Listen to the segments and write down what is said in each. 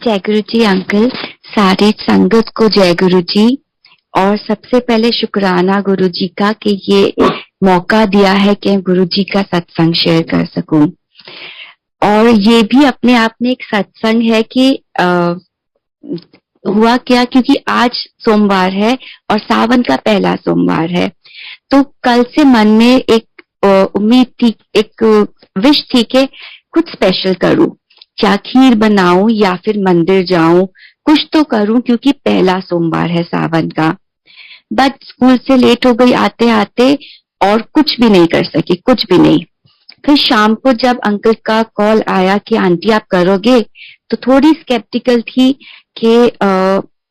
जय गुरु जी अंकल, सारी संगत को जय गुरु जी। और सबसे पहले शुक्राना गुरु जी का कि ये मौका दिया है कि गुरु जी का सत्संग शेयर कर सकूं। और ये भी अपने आप में एक सत्संग है कि हुआ क्या, क्योंकि आज सोमवार है और सावन का पहला सोमवार है, तो कल से मन में एक उम्मीद थी, एक विश थी कि कुछ स्पेशल करूं, क्या खीर बनाऊं या फिर मंदिर जाऊं, कुछ तो करूं क्योंकि पहला सोमवार है सावन का। बट स्कूल से लेट हो गई आते आते और कुछ भी नहीं कर सकी, कुछ भी नहीं। फिर शाम को जब अंकल का कॉल आया कि आंटी आप करोगे, तो थोड़ी स्केप्टिकल थी कि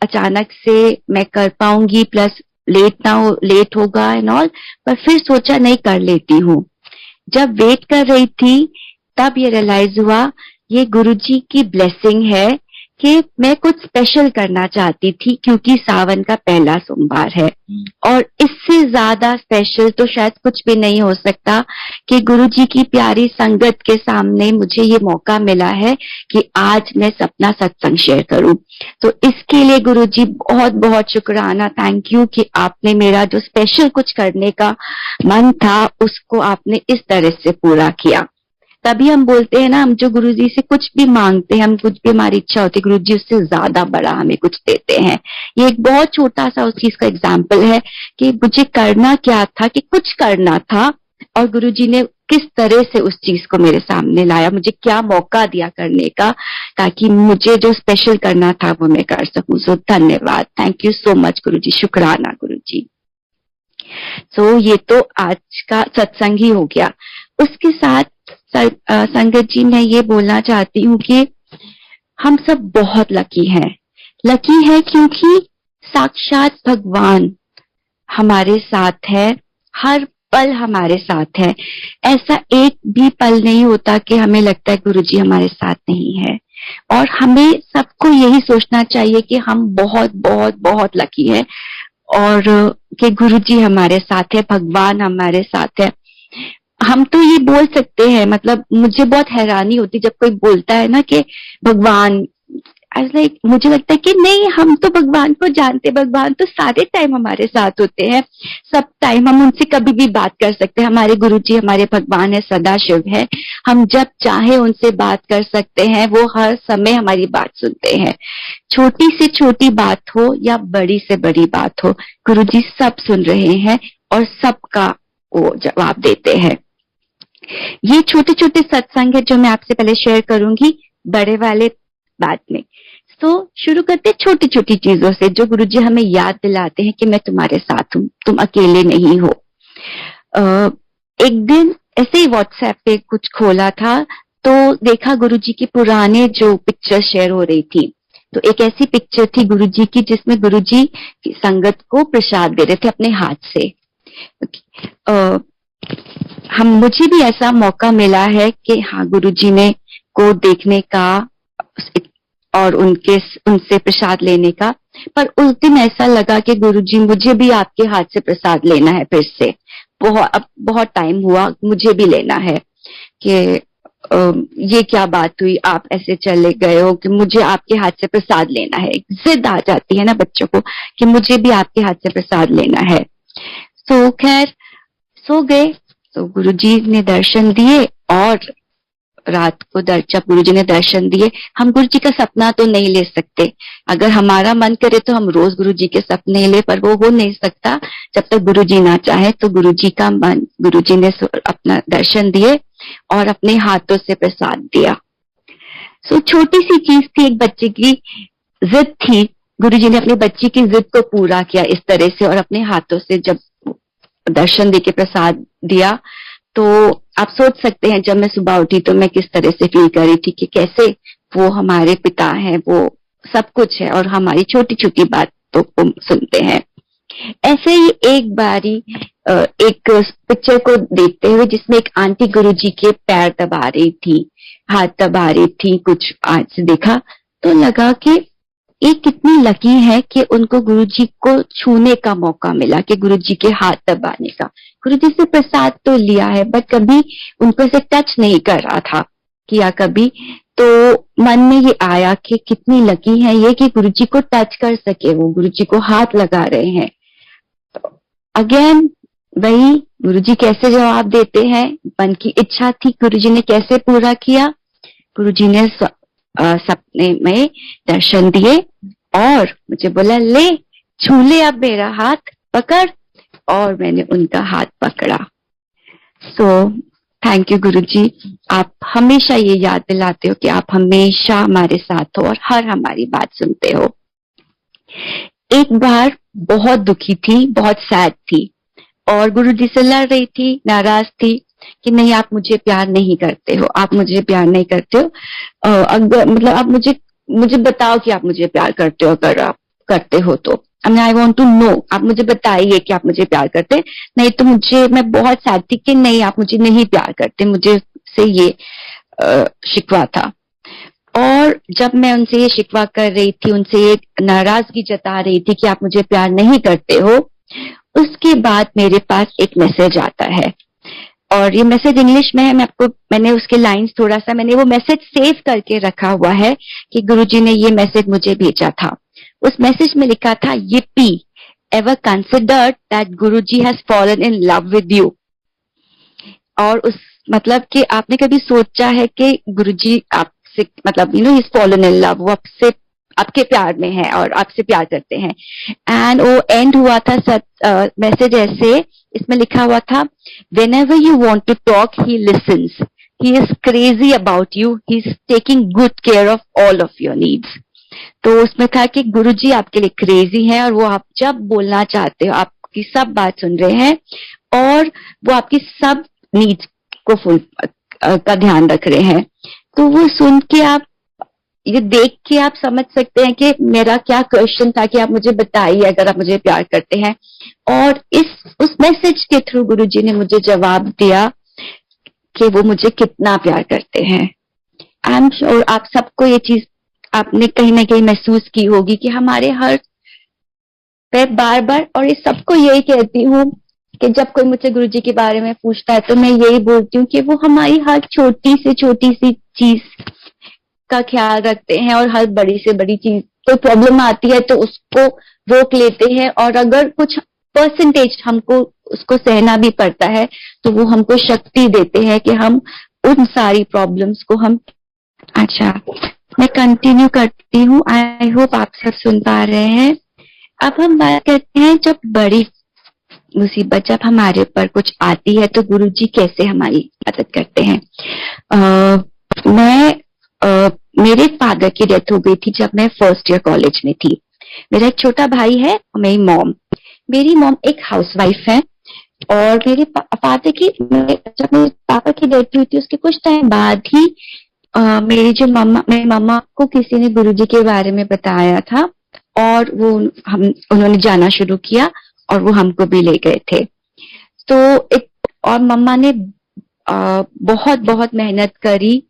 अचानक से मैं कर पाऊंगी, प्लस लेट होगा एंड ऑल, पर फिर सोचा नहीं, कर लेती हूँ। जब वेट कर रही थी तब ये रियलाइज हुआ ये गुरुजी की ब्लेसिंग है कि मैं कुछ स्पेशल करना चाहती थी क्योंकि सावन का पहला सोमवार है। और इससे ज्यादा स्पेशल तो शायद कुछ भी नहीं हो सकता कि गुरुजी की प्यारी संगत के सामने मुझे ये मौका मिला है कि आज मैं अपना सत्संग शेयर करूं। तो इसके लिए गुरुजी बहुत बहुत शुक्राना, थैंक यू कि आपने मेरा जो स्पेशल कुछ करने का मन था उसको आपने इस तरह से पूरा किया। तभी हम बोलते हैं ना, हम जो गुरुजी से कुछ भी मांगते हैं, हम कुछ भी हमारी इच्छा होती है, गुरुजी उससे ज्यादा बड़ा हमें कुछ देते हैं। ये एक बहुत छोटा सा उस चीज का एग्जाम्पल है कि मुझे करना क्या था, कि कुछ करना था और गुरुजी ने किस तरह से उस चीज को मेरे सामने लाया, मुझे क्या मौका दिया करने का, ताकि मुझे जो स्पेशल करना था वो मैं कर सकूं। सो धन्यवाद, थैंक यू सो मच गुरुजी, शुक्राना गुरुजी। सो ये तो आज का सत्संग ही हो गया। उसके साथ संगत जी मैं ये बोलना चाहती हूँ कि हम सब बहुत लकी हैं। लकी है क्योंकि साक्षात भगवान हमारे साथ है, हर पल हमारे साथ है। ऐसा एक भी पल नहीं होता कि हमें लगता है गुरुजी हमारे साथ नहीं है। और हमें सबको यही सोचना चाहिए कि हम बहुत बहुत बहुत लकी है और कि गुरुजी हमारे साथ है, भगवान हमारे साथ है। हम तो ये बोल सकते हैं, मतलब मुझे बहुत हैरानी होती जब कोई बोलता है ना कि भगवान, लाइक मुझे लगता है कि नहीं, हम तो भगवान को जानते, भगवान तो सारे टाइम हमारे साथ होते हैं, सब टाइम हम उनसे कभी भी बात कर सकते हैं। हमारे गुरुजी हमारे भगवान है, सदा शिव है, हम जब चाहे उनसे बात कर सकते हैं, वो हर समय हमारी बात सुनते हैं। छोटी से छोटी बात हो या बड़ी से बड़ी बात हो, गुरुजी सब सुन रहे हैं और सबका वो जवाब देते हैं। ये छोटे छोटे सत्संग है जो मैं आपसे पहले शेयर करूंगी, बड़े वाले बाद में। तो शुरू करते छोटी छोटी चीजों से जो गुरुजी हमें याद दिलाते हैं कि मैं तुम्हारे साथ हूं, तुम अकेले नहीं हो। एक दिन ऐसे ही व्हाट्सएप पे कुछ खोला था तो देखा गुरुजी की पुराने जो पिक्चर शेयर हो रही थी। तो एक ऐसी पिक्चर थी गुरुजी की जिसमें गुरुजी की संगत को प्रसाद दे रहे थे अपने हाथ से। मुझे भी ऐसा मौका मिला है कि हाँ, गुरुजी ने को देखने का और उनसे प्रसाद लेने का। पर उस दिन ऐसा लगा कि गुरुजी मुझे भी आपके हाथ से प्रसाद लेना है फिर से, अब बहुत टाइम हुआ, मुझे भी लेना है। कि ये क्या बात हुई, आप ऐसे चले गए हो कि मुझे आपके हाथ से प्रसाद लेना है। जिद आ जाती है ना बच्चों को कि मुझे भी आपके हाथ से प्रसाद लेना है। तो खैर सो गए। तो गुरुजी ने दर्शन दिए और रात को जब गुरुजी ने दर्शन दिए, हम गुरुजी का सपना तो नहीं ले सकते। अगर हमारा मन करे तो हम रोज गुरुजी के सपने ले, पर वो हो नहीं सकता जब तक गुरुजी ना चाहे। तो गुरुजी ने अपना दर्शन दिए और अपने हाथों से प्रसाद दिया। सो छोटी सी चीज थी, एक बच्चे की जिद थी, गुरुजी ने अपनी बच्ची की जिद को पूरा किया इस तरह से और अपने हाथों से जब दर्शन देके प्रसाद दिया। तो आप सोच सकते हैं जब मैं सुबह उठी तो मैं किस तरह से फील कर रही थी कि कैसे वो हमारे पिता हैं, वो सब कुछ है और हमारी छोटी छोटी बातों को सुनते हैं। ऐसे ही एक बारी एक पिक्चर को देखते हुए जिसमें एक आंटी गुरुजी के पैर दबा रही थी, हाथ दबा रही थी, कुछ आज से देखा तो लगा कि ये कितनी लकी है कि उनको गुरुजी को छूने का मौका मिला, कि गुरुजी के हाथ दबाने का। गुरुजी से प्रसाद तो लिया है बट कभी उनको से टच नहीं कर रहा था किया कभी, तो मन में ये आया कि कितनी लकी है ये कि गुरुजी को टच कर सके, वो गुरुजी को हाथ लगा रहे हैं। अगेन वही, गुरुजी कैसे जवाब देते हैं, मन की इच्छा थी, गुरुजी ने कैसे पूरा किया। गुरुजी ने सपने में दर्शन दिए और मुझे बोला, ले छू ले अब मेरा हाथ पकड़, और मैंने उनका हाथ पकड़ा। सो थैंक यू गुरुजी, आप हमेशा ये याद दिलाते हो कि आप हमेशा हमारे साथ हो और हर हमारी बात सुनते हो। एक बार बहुत दुखी थी, बहुत सैड थी और गुरुजी से लड़ रही थी, नाराज थी कि नहीं आप मुझे प्यार नहीं करते हो, आप मुझे प्यार नहीं करते हो। अगर मतलब आप मुझे बताओ कि आप मुझे प्यार करते हो, अगर आप करते हो तो आई वॉन्ट टू नो, आप मुझे बताइए कि आप मुझे प्यार करते, नहीं तो मैं बहुत सैड थी कि नहीं आप मुझे नहीं प्यार करते, मुझे से ये शिकवा था। और जब मैं उनसे ये शिकवा कर रही थी, उनसे ये नाराजगी जता रही थी कि आप मुझे प्यार नहीं करते हो, उसके बाद मेरे पास एक मैसेज आता है और ये मैसेज इंग्लिश में है। मैंने उसके लाइंस थोड़ा सा, मैंने वो मैसेज सेव करके रखा हुआ है कि गुरुजी ने ये मैसेज मुझे भेजा था। उस मैसेज में लिखा था, ये P ever considered that Guruji has fallen in love with you. और उस मतलब कि आपने कभी सोचा है कि गुरुजी आपसे मतलब you know he fallen in love, वो आपसे आपके प्यार में है और आपसे प्यार करते हैं। एंड वो एंड हुआ था मैसेज ऐसे, इसमें लिखा हुआ था, whenever you want to talk he listens, he is crazy about you, he is taking good care of all of your needs. तो उसमें था कि गुरुजी आपके लिए क्रेजी है और वो आप जब बोलना चाहते हो आपकी सब बात सुन रहे हैं और वो आपकी सब नीड्स को फुल का ध्यान रख रहे हैं। तो वो सुन के आप, ये देख के आप समझ सकते हैं कि मेरा क्या क्वेश्चन था कि आप मुझे बताइए अगर आप मुझे प्यार करते हैं। और उस मैसेज के थ्रू गुरुजी ने मुझे जवाब दिया कि वो मुझे कितना प्यार करते हैं। आई एम श्योर आप सबको ये चीज आपने कहीं ना कहीं महसूस की होगी कि हमारे हर पे बार बार, और ये सबको यही कहती हूँ कि जब कोई मुझसे गुरुजी के बारे में पूछता है तो मैं यही बोलती हूँ कि वो हमारी हर छोटी से छोटी सी चीज का ख्याल रखते हैं और हर बड़ी से बड़ी चीज, कोई प्रॉब्लम आती है तो उसको रोक लेते हैं और अगर कुछ परसेंटेज हमको उसको सहना भी पड़ता है तो वो हमको शक्ति देते हैं कि हम उन सारी प्रॉब्लम्स को हम। अच्छा, मैं कंटिन्यू करती हूँ, आई होप आप सब सुन पा रहे हैं। अब हम बात करते हैं जब बड़ी मुसीबत जब हमारे ऊपर कुछ आती है तो गुरुजी कैसे हमारी मदद करते हैं। मेरे फादर की डेथ हो गई थी जब मैं फर्स्ट ईयर कॉलेज में थी। मेरा एक छोटा भाई है और मेरी मॉम एक हाउसवाइफ है और मेरे फादर की जब मेरे पापा की डेथ हुई थी उसके कुछ टाइम बाद ही मेरी मम्मा को किसी ने गुरुजी के बारे में बताया था और उन्होंने जाना शुरू किया और वो हमको भी ले गए थे। तो और मम्मा ने बहुत बहुत मेहनत करी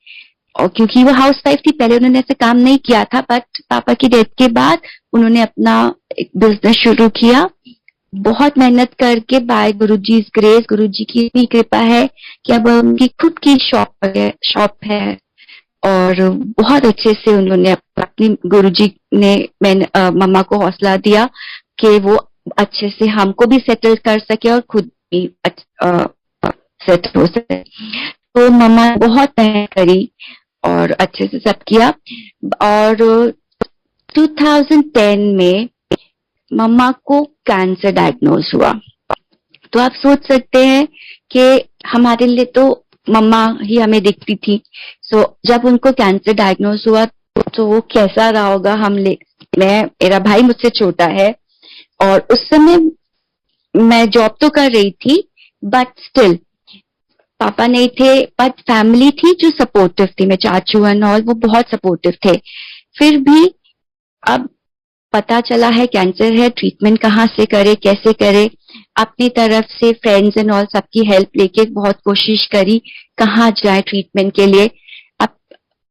और क्योंकि वो हाउस वाइफ थी, पहले उन्होंने ऐसे काम नहीं किया था, बट पापा की डेथ के बाद उन्होंने अपना एक बिजनेस शुरू किया बहुत मेहनत करके। बाय गुरुजी's ग्रेस, गुरुजी की भी कृपा है कि अब उनकी खुद की शॉप है और बहुत अच्छे से उन्होंने अपनी गुरुजी ने मम्मा को हौसला दिया कि वो अच्छे से हमको भी सेटल कर सके और खुद भी सेटल हो सके। तो मम्मा ने बहुत मेहनत करी और अच्छे से सब किया। और 2010 में मम्मा को कैंसर डायग्नोज हुआ। तो आप सोच सकते हैं कि हमारे लिए तो मम्मा ही हमें दिखती थी। सो जब उनको कैंसर डायग्नोज हुआ तो वो कैसा रहा होगा। मेरा भाई मुझसे छोटा है और उस समय मैं जॉब तो कर रही थी बट स्टिल पापा नहीं थे, बट फैमिली थी जो सपोर्टिव थी। मैं चाचू एंड ऑल वो बहुत सपोर्टिव थे। फिर भी अब पता चला है कैंसर है, ट्रीटमेंट कहाँ से करे, कैसे करे। अपनी तरफ से फ्रेंड्स एंड ऑल सबकी हेल्प लेके बहुत कोशिश करी कहाँ जाए ट्रीटमेंट के लिए। आप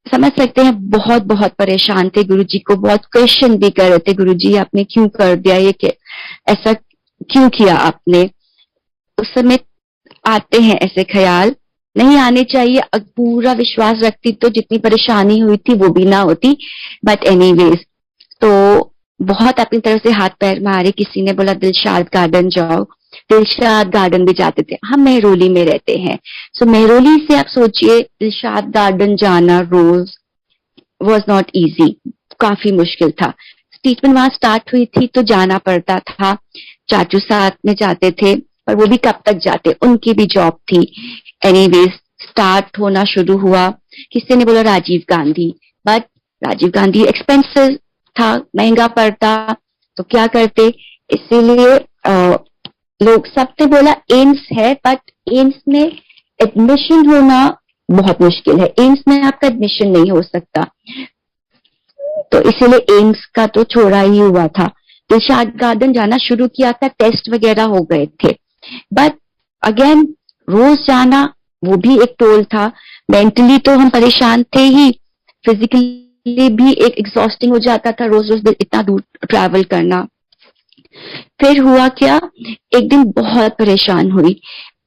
समझ सकते हैं बहुत बहुत परेशान थे। गुरुजी को बहुत क्वेश्चन भी कर रहे थे, गुरुजी आपने क्यों कर दिया ये, ऐसा क्यों किया आपने। उस समय आते हैं ऐसे ख्याल नहीं आने चाहिए, पूरा विश्वास रखती तो जितनी परेशानी हुई थी वो भी ना होती। बट एनीवेज, तो बहुत अपनी तरफ से हाथ पैर मारे, किसी ने बोला दिलशाद गार्डन जाओ, दिलशाद गार्डन भी जाते थे। हम मेहरोली में रहते हैं, सो मेहरोली से आप सोचिए दिलशाद गार्डन जाना रोज वॉज नॉट इजी, काफी मुश्किल था। ट्रीटमेंट वहां स्टार्ट हुई थी तो जाना पड़ता था, चाचू साथ में जाते थे, पर वो भी कब तक जाते, उनकी भी जॉब थी। एनीवेज, स्टार्ट होना शुरू हुआ। किसी ने बोला राजीव गांधी, बट राजीव गांधी एक्सपेंसिव था, महंगा पड़ता, तो क्या करते, इसीलिए लोग सबने बोला एम्स है, बट एम्स में एडमिशन होना बहुत मुश्किल है, एम्स में आपका एडमिशन नहीं हो सकता, तो इसीलिए एम्स का तो छोड़ा ही हुआ था। दिलशाद गार्डन जाना शुरू किया था, टेस्ट वगैरह हो गए थे, बट अगेन रोज जाना वो भी एक टोल था। मेंटली तो हम परेशान थे ही, फिजिकली भी एक एग्जॉस्टिंग हो जाता था रोज रोज इतना दूर ट्रैवल करना। फिर हुआ क्या, एक दिन बहुत परेशान हुई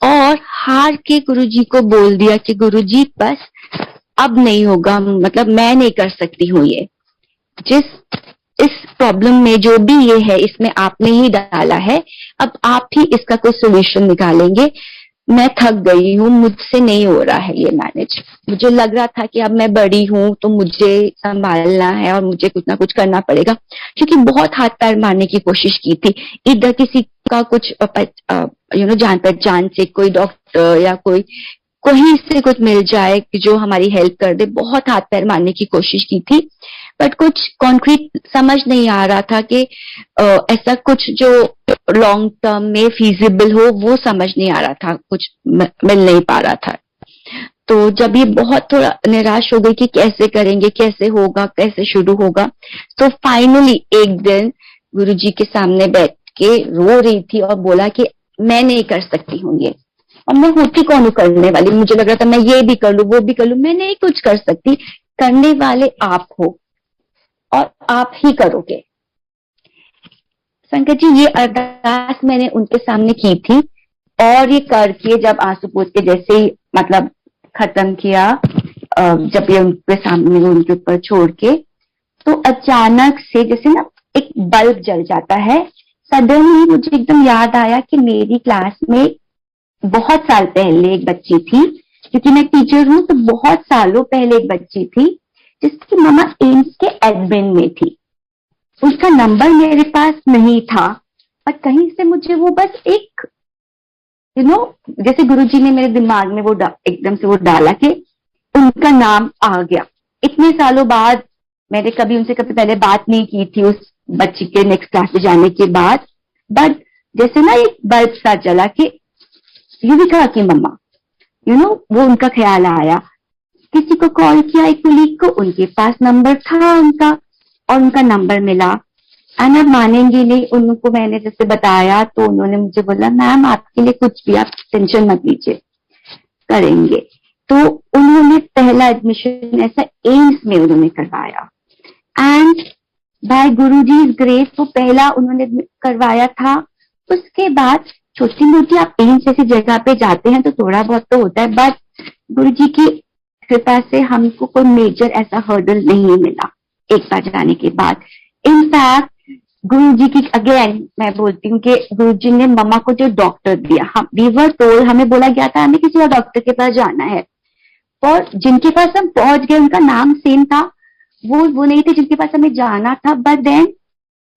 और हार के गुरुजी को बोल दिया कि गुरुजी बस अब नहीं होगा, मतलब मैं नहीं कर सकती हूँ ये, जिस इस प्रॉब्लम में जो भी ये है इसमें आपने ही डाला है, अब आप ही इसका कोई सोल्यूशन निकालेंगे। मैं थक गई हूँ, मुझसे नहीं हो रहा है ये मैनेज। मुझे लग रहा था कि अब मैं बड़ी हूँ तो मुझे संभालना है और मुझे कुछ ना कुछ करना पड़ेगा, क्योंकि बहुत हाथ पैर मारने की कोशिश की थी। इधर किसी का कुछ जान पहचान से कोई डॉक्टर या कोई कहीं से कुछ मिल जाए कि जो हमारी हेल्प कर दे, बहुत हाथ पैर मारने की कोशिश की थी, बट कुछ कॉन्क्रीट समझ नहीं आ रहा था कि ऐसा कुछ जो लॉन्ग टर्म में फीजिबल हो, वो समझ नहीं आ रहा था, कुछ मिल नहीं पा रहा था। तो जब ये बहुत थोड़ा निराश हो गई कि कैसे करेंगे, कैसे होगा, कैसे शुरू होगा, तो फाइनली एक दिन गुरुजी के सामने बैठ के रो रही थी और बोला कि मैं नहीं कर सकती हूँ ये, और मैं होती कौन हूँ करने वाली, मुझे लग रहा था मैं ये भी कर लू वो भी कर लू, मैं नहीं कुछ कर सकती, करने वाले आप हो और आप ही करोगे। संकट जी, ये अरदास मैंने उनके सामने की थी, और ये करके जब आंसू पोंछ के जैसे ही मतलब खत्म किया, जब ये उनके सामने उनके ऊपर छोड़ के, तो अचानक से जैसे ना एक बल्ब जल जाता है। सडनली मुझे एकदम याद आया कि मेरी क्लास में बहुत साल पहले एक बच्ची थी, क्योंकि मैं टीचर हूँ, तो बहुत सालों पहले एक बच्ची थी जिसकी मम्मा एम्स के एडमिन में थी। उसका नंबर मेरे पास नहीं था, पर कहीं से मुझे वो बस एक जैसे गुरुजी ने मेरे दिमाग में वो एकदम से वो डाला कि उनका नाम आ गया। इतने सालों बाद मैंने कभी उनसे कभी पहले बात नहीं की थी उस बच्ची के नेक्स्ट क्लास में जाने के बाद, बट जैसे ना एक बल्ब सा चला कि युविका की मम्मा, वो उनका ख्याल आया। किसी को कॉल किया, एक कुलीग को, उनके पास नंबर था उनका, और उनका नंबर मिला। एंड आप मानेंगे नहीं, उनको मैंने जैसे बताया तो उन्होंने मुझे बोला मैम आपके लिए कुछ भी, आप टेंशन मत लीजिए, करेंगे। तो उन्होंने पहला एडमिशन ऐसा एम्स में उन्होंने करवाया, एंड बाय गुरुजी ग्रेस वो पहला उन्होंने करवाया था। उसके बाद छोटी मोटी आप एम्स जैसी जगह पे जाते हैं तो थोड़ा बहुत तो होता है, बट गुरुजी की कृपा से हमको कोई मेजर ऐसा हर्डल नहीं मिला एक बार जाने के बाद। इनफैक्ट गुरुजी की अगेन मैं बोलती हूँ कि गुरुजी ने मम्मा को जो डॉक्टर दिया, हम वी वर टोल्ड, हमें बोला गया था हमें किसी और डॉक्टर के पास जाना है, और जिनके पास हम पहुंच गए उनका नाम सेम था, वो नहीं थे जिनके पास हमें जाना था, बट देन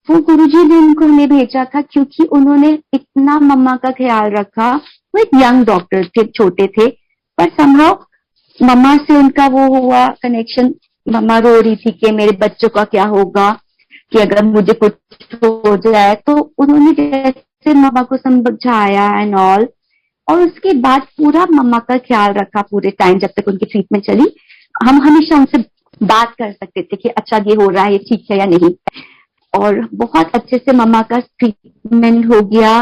वो गुरुजी ने उनको हमें भेजा था, क्योंकि उन्होंने इतना मम्मा का ख्याल रखा। वो एक यंग डॉक्टर थे, छोटे थे, पर समहाउ मम्मा से उनका वो हुआ कनेक्शन। मम्मा रो रही थी कि मेरे बच्चों का क्या होगा, कि अगर मुझे कुछ हो जाए, तो उन्होंने जैसे मम्मा को समझाया एंड ऑल, और उसके बाद पूरा मम्मा का ख्याल रखा पूरे टाइम जब तक उनकी ट्रीटमेंट चली। हम हमेशा उनसे बात कर सकते थे कि अच्छा ये हो रहा है, ये ठीक है या नहीं, और बहुत अच्छे से मम्मा का ट्रीटमेंट हो गया।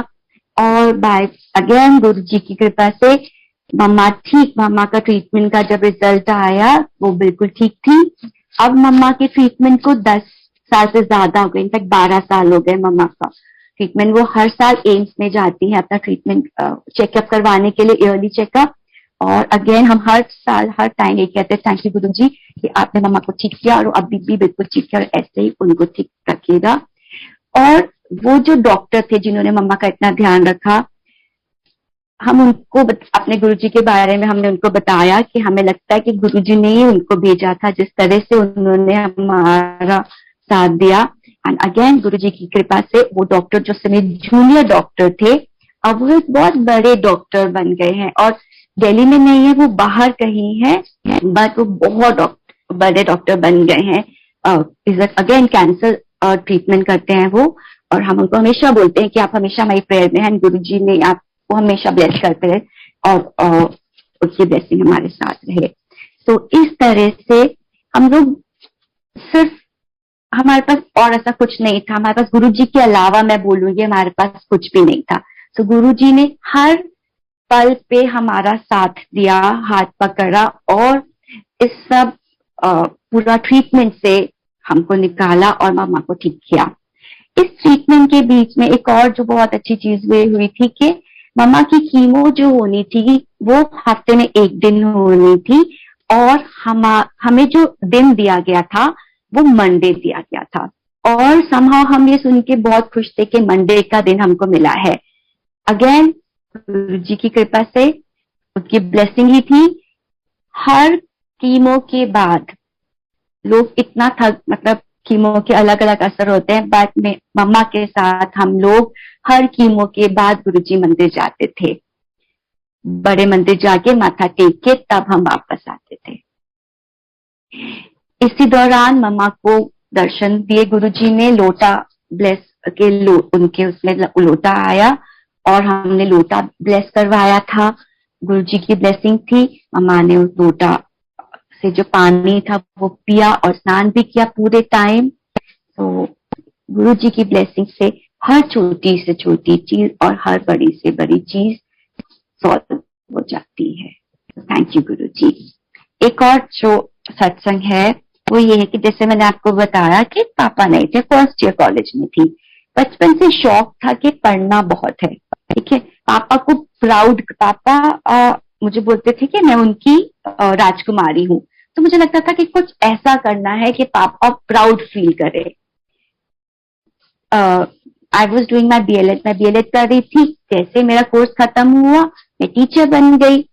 और बाय अगेन गुरु जी की कृपा से मम्मा ठीक, मम्मा का ट्रीटमेंट का जब रिजल्ट आया वो बिल्कुल ठीक थी। अब मम्मा के ट्रीटमेंट को 10 साल से ज्यादा हो गए, इनफैक्ट 12 साल हो गए मम्मा का ट्रीटमेंट। वो हर साल एम्स में जाती है अपना ट्रीटमेंट चेकअप करवाने के लिए, ईयरली चेकअप, और अगेन हम हर साल हर टाइम ये कहते हैं थैंक यू गुरुजी कि आपने मम्मा को ठीक किया और अभी भी बिल्कुल ठीक किया और ऐसे ही उनको ठीक रखिएगा। और वो जो डॉक्टर थे जिन्होंने मम्मा का इतना ध्यान रखा, हम उनको अपने गुरुजी के बारे में हमने उनको बताया कि हमें लगता है कि गुरुजी ने ही उनको भेजा था, जिस तरह से उन्होंने हमारा साथ दिया। एंड अगेन गुरुजी की कृपा से वो डॉक्टर जो समय जूनियर डॉक्टर थे, अब वो एक बहुत बड़े डॉक्टर बन गए हैं और दिल्ली में नहीं है, वो बाहर कहीं है, बट वो बहुत बड़े डॉक्टर बन गए हैं। अगेन कैंसर ट्रीटमेंट करते हैं वो, और हम उनको हमेशा बोलते हैं कि आप हमेशा हमारी प्रेयर में हैं, गुरुजी ने आपको हमेशा ब्लेस करते रहे और उसकी ब्लेसिंग हमारे साथ रहे। तो इस तरह से हम लोग सिर्फ, हमारे पास और ऐसा कुछ नहीं था, हमारे पास गुरुजी के अलावा मैं बोलूंगी हमारे पास कुछ भी नहीं था। तो गुरुजी ने हर पल पे हमारा साथ दिया, हाथ पकड़ा और इस सब पूरा ट्रीटमेंट से हमको निकाला और मम्मा को ठीक किया। इस ट्रीटमेंट के बीच में एक और जो बहुत अच्छी चीज हुई थी कि मम्मा की कीमो जो होनी थी वो हफ्ते में एक दिन होनी थी, और हमें जो दिन दिया गया था वो मंडे दिया गया था। और समहाउ हम ये सुन के बहुत खुश थे कि मंडे का दिन हमको मिला है। अगेन गुरुजी की कृपा से, उसकी ब्लेसिंग ही थी। हर कीमो के बाद लोग इतना थक, मतलब कीमो के अलग अलग असर होते हैं, बट में मम्मा के साथ हम लोग हर कीमो के बाद गुरुजी मंदिर जाते थे, बड़े मंदिर जाके माथा टेक के तब हम वापस आते थे। इसी दौरान मम्मा को दर्शन दिए गुरुजी ने, लोटा ब्लेस के उनके उसमें लोटा आया और हमने लोटा ब्लेस करवाया था। गुरुजी की ब्लेसिंग थी, मम्मा ने उस लोटा से जो पानी था वो पिया और स्नान भी किया पूरे टाइम। तो गुरुजी की ब्लेसिंग से हर छोटी से छोटी चीज और हर बड़ी से बड़ी चीज सॉल्व हो जाती है। थैंक यू गुरुजी। एक और जो सत्संग है वो ये है कि जैसे मैंने आपको बताया कि पापा नहीं थे, फर्स्ट ईयर कॉलेज में थी, बचपन से शौक था कि पढ़ना बहुत है, ठीक है। पापा को प्राउड, पापा मुझे बोलते थे कि मैं उनकी राजकुमारी हूँ, तो मुझे लगता था कि कुछ ऐसा करना है कि पापा प्राउड फील करे। I was doing my BLEd, मैं BLEd कर रही थी, जैसे मेरा कोर्स खत्म हुआ मैं टीचर बन गई।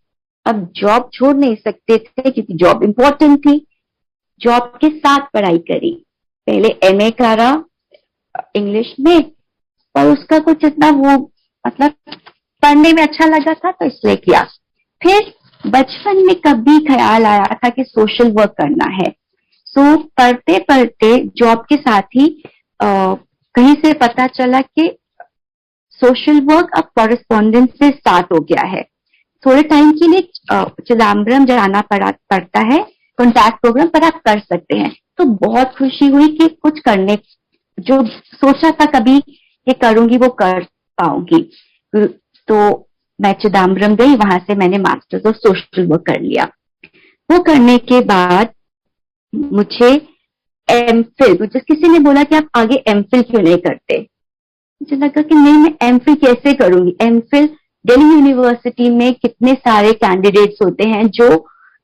अब जॉब छोड़ नहीं सकते थे क्योंकि जॉब इंपॉर्टेंट थी, जॉब के साथ पढ़ाई करी। पहले MA करा इंग्लिश में, पर उसका कुछ इतना वो, मतलब पढ़ने में अच्छा लगा था तो इसलिए किया। फिर बचपन में कभी ख्याल आया था कि सोशल वर्क करना है, तो पढ़ते पढ़ते जॉब के साथ ही कहीं से पता चला कि सोशल वर्क अब कॉरेस्पॉन्डेंस से स्टार्ट हो गया है। थोड़े टाइम के लिए चिदम्बरम जाना पड़ता है कॉन्टैक्ट प्रोग्राम, पर आप कर सकते हैं। तो बहुत खुशी हुई कि कुछ करने, जो सोचा था कभी ये करूंगी वो कर पाऊंगी। तो मैं चिदम्बरम गई, वहां से मैंने मास्टर्स ऑफ सोशल वर्क कर लिया। वो करने के बाद मुझे MPhil, मुझे किसी ने बोला कि आप आगे MPhil क्यों नहीं करते। मुझे लगा कि नहीं, मैं MPhil कैसे करूंगी। MPhil दिल्ली यूनिवर्सिटी में कितने सारे कैंडिडेट्स होते हैं जो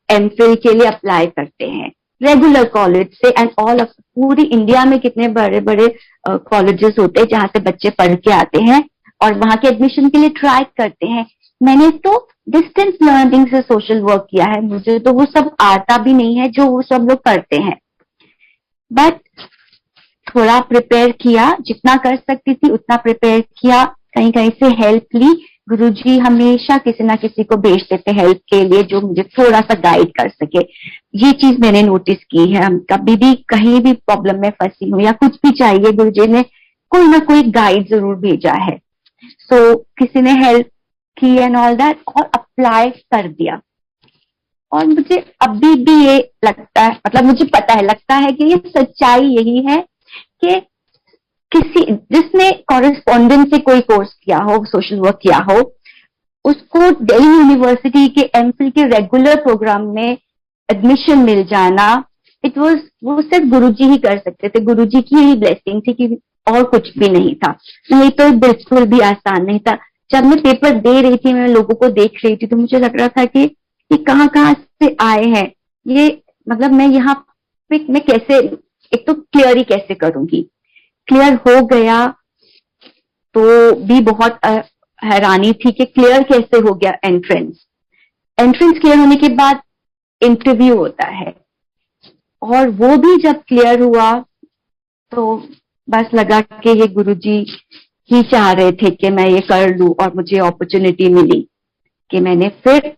MPhil के लिए अप्लाई करते हैं रेगुलर कॉलेज से, एंड ऑल ऑफ पूरी इंडिया में कितने बड़े बड़े कॉलेजेस होते हैं जहां से बच्चे पढ़ के आते हैं और वहां के एडमिशन के लिए ट्राई करते हैं। मैंने तो डिस्टेंस लर्निंग से सोशल वर्क किया है, मुझे तो वो सब आता भी नहीं है जो वो सब लोग करते हैं, बट थोड़ा प्रिपेयर किया, जितना कर सकती थी उतना प्रिपेयर किया, कहीं कहीं से हेल्प ली। गुरुजी हमेशा किसी ना किसी को भेजते थे हेल्प के लिए जो मुझे थोड़ा सा गाइड कर सके। ये चीज मैंने नोटिस की है, हम कभी भी कहीं भी प्रॉब्लम में फंसी हूँ या कुछ भी चाहिए, गुरुजी ने कोई ना कोई गाइड जरूर भेजा है। सो किसी ने हेल्प की एंड ऑल दैट, और अप्लाई कर दिया। और मुझे अभी भी ये लगता है, मतलब मुझे पता है, लगता है कि ये सच्चाई यही है कि किसी जिसने कॉरेस्पॉन्डेंस से कोई कोर्स किया हो, सोशल वर्क किया हो, उसको दिल्ली यूनिवर्सिटी के MPhil के रेगुलर प्रोग्राम में एडमिशन मिल जाना, इट वाज, वो सिर्फ गुरुजी ही कर सकते थे, गुरुजी की ही ब्लेसिंग थी कि और कुछ भी नहीं था। नहीं तो बिल्कुल भी आसान नहीं था। जब मैं पेपर दे रही थी, मैं लोगों को देख रही थी, तो मुझे लग रहा था कि कि कहाँ कहाँ से आए हैं ये, मतलब मैं यहाँ पे मैं कैसे, एक तो क्लियर ही कैसे करूंगी। क्लियर हो गया तो भी बहुत हैरानी थी कि क्लियर कैसे हो गया एंट्रेंस। एंट्रेंस क्लियर होने के बाद इंटरव्यू होता है, और वो भी जब क्लियर हुआ तो बस लगा कि ये गुरुजी ही चाह रहे थे कि मैं ये कर लूं, और मुझे अपॉर्चुनिटी मिली कि मैंने फिर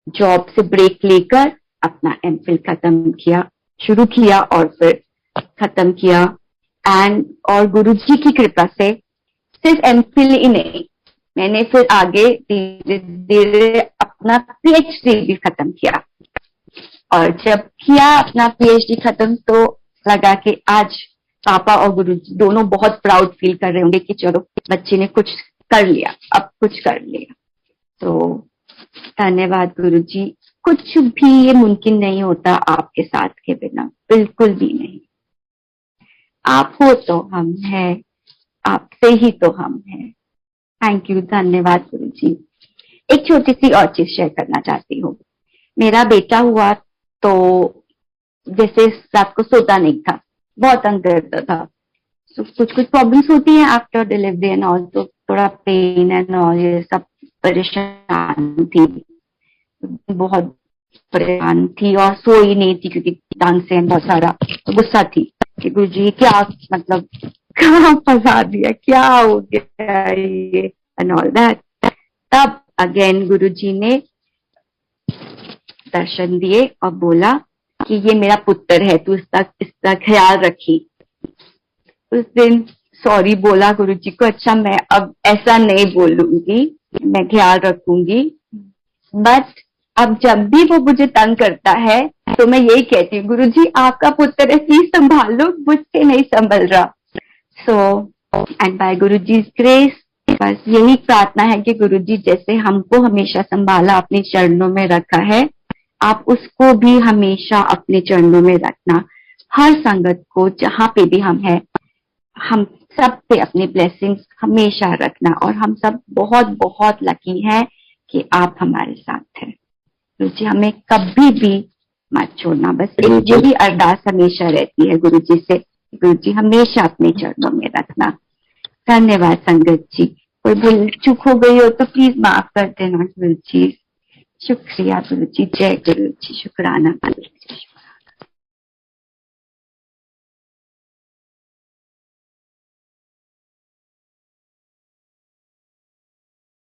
जॉब से ब्रेक लेकर अपना एमफिल खत्म किया, शुरू किया और फिर खत्म किया। एंड और गुरुजी की कृपा से सिर्फ एमफिल ही नहीं, मैंने फिर आगे धीरे धीरे अपना पीएचडी भी खत्म किया। और जब किया अपना पीएचडी खत्म तो लगा कि आज पापा और गुरुजी दोनों बहुत प्राउड फील कर रहे होंगे कि चलो बच्चे ने कुछ कर लिया, अब कुछ कर लिया। तो धन्यवाद गुरुजी। कुछ भी ये मुमकिन नहीं होता आपके साथ के बिना, बिल्कुल भी नहीं। आप हो तो हम हैं, आपसे ही तो हम हैं। थैंक यू, धन्यवाद गुरुजी। एक छोटी सी और चीज शेयर करना चाहती हूँ। मेरा बेटा हुआ तो जैसे रात को सोता नहीं था, बहुत तंग करता था। कुछ कुछ प्रॉब्लम्स होती हैं आफ्टर डिलीवरी एंड ऑल, तो थोड़ा पेन एंड ऑल ये सब परेशान थी, बहुत परेशान थी और सो ही नहीं थी क्योंकि टांग से बहुत सारा तो गुस्सा थी कि गुरुजी क्या, मतलब कहाँ फंसा दिया, क्या हो गया ये एंड ऑल दैट। तब अगेन गुरुजी ने दर्शन दिए और बोला कि ये मेरा पुत्र है, तू इसका ख्याल रखी। उस दिन सॉरी बोला गुरुजी को, अच्छा मैं अब ऐसा नहीं बोलूंगी, मैं ख्याल रखूंगी। बट अब जब भी वो मुझे तंग करता है तो मैं यही कहती हूँ, गुरुजी आपका पुत्र है, प्लीज संभाल लो, मुझसे नहीं संभल रहा। So and by Guruji grace, बस यही प्रार्थना है कि गुरुजी जैसे हमको हमेशा संभाला, अपने चरणों में रखा है, आप उसको भी हमेशा अपने चरणों में रखना। हर संगत को जहां पे भी हम हैं, हम सब पे अपनी ब्लेसिंग्स हमेशा रखना, और हम सब बहुत बहुत लकी हैं कि आप हमारे साथ हैं। गुरुजी हमें कभी भी मत छोड़ना, बस एक यही अरदास हमेशा रहती है गुरुजी से, गुरुजी हमेशा अपने चरणों में रखना। धन्यवाद संगत जी। कोई भूल चूक हो गई हो तो प्लीज माफ कर देना गुरुजी। शुक्रिया गुरुजी, जय गुरुजी, शुक्राना।